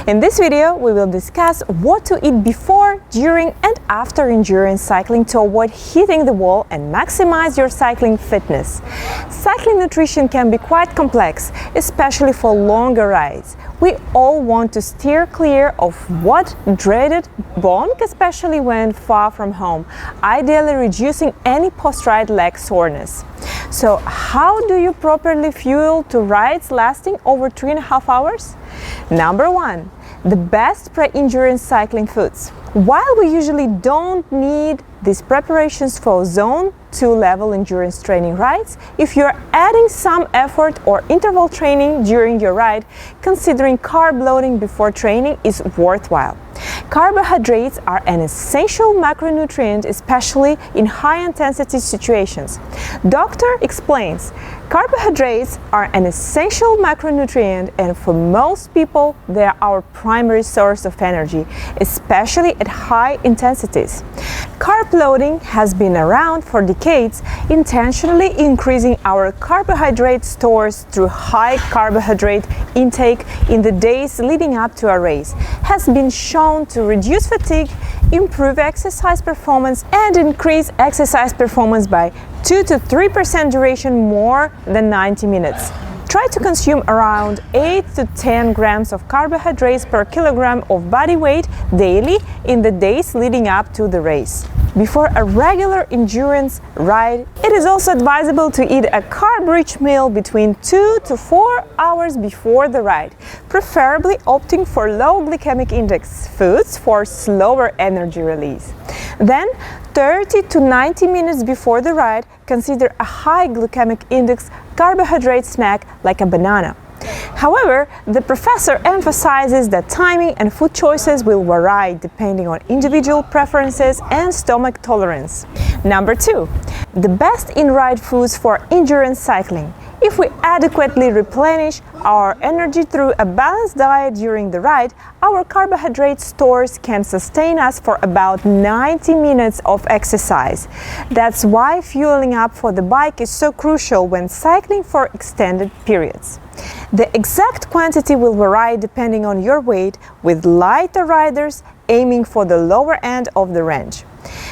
In this video, we will discuss what to eat before, during and after endurance cycling to avoid hitting the wall and maximize your cycling fitness. Cycling nutrition can be quite complex, especially for longer rides. We all want to steer clear of what dreaded bonk, especially when far from home, ideally reducing any post-ride leg soreness. So how do you properly fuel to rides lasting over 3.5 hours? Number 1, the best pre-endurance cycling foods. While we usually don't need these preparations for Zone 2 level endurance training rides, if you're adding some effort or interval training during your ride, considering carb loading before training is worthwhile. Carbohydrates are an essential macronutrient, especially in high-intensity situations. Doctor explains, carbohydrates are an essential macronutrient, and for most people, they are our primary source of energy, especially at high intensities. Carb loading has been around for decades, intentionally increasing our carbohydrate stores through high carbohydrate intake in the days leading up to a race, has been shown to reduce fatigue, improve exercise performance, and increase exercise performance by 2 to 3% duration more than 90 minutes. Try to consume around 8 to 10 grams of carbohydrates per kilogram of body weight daily in the days leading up to the race. Before a regular endurance ride, it is also advisable to eat a carb-rich meal between 2 to 4 hours before the ride, preferably opting for low glycemic index foods for slower energy release. Then, 30 to 90 minutes before the ride, consider a high glycemic index carbohydrate snack like a banana. However, the professor emphasizes that timing and food choices will vary depending on individual preferences and stomach tolerance. Number 2, the best in-ride foods for endurance cycling. If we adequately replenish our energy through a balanced diet during the ride, our carbohydrate stores can sustain us for about 90 minutes of exercise. That's why fueling up for the bike is so crucial when cycling for extended periods. The exact quantity will vary depending on your weight, with lighter riders aiming for the lower end of the range.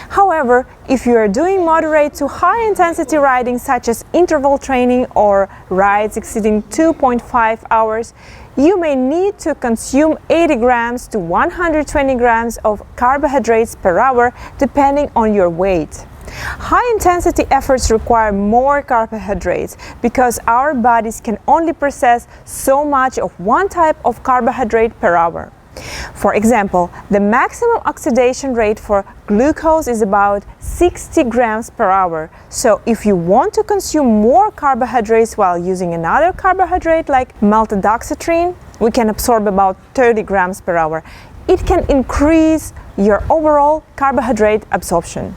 However, if you are doing moderate to high intensity riding such as interval training or rides exceeding 2.5 hours, you may need to consume 80 grams to 120 grams of carbohydrates per hour depending on your weight. High-intensity efforts require more carbohydrates because our bodies can only process so much of one type of carbohydrate per hour. For example, the maximum oxidation rate for glucose is about 60 grams per hour. So if you want to consume more carbohydrates while using another carbohydrate like maltodextrin, we can absorb about 30 grams per hour. It can increase your overall carbohydrate absorption.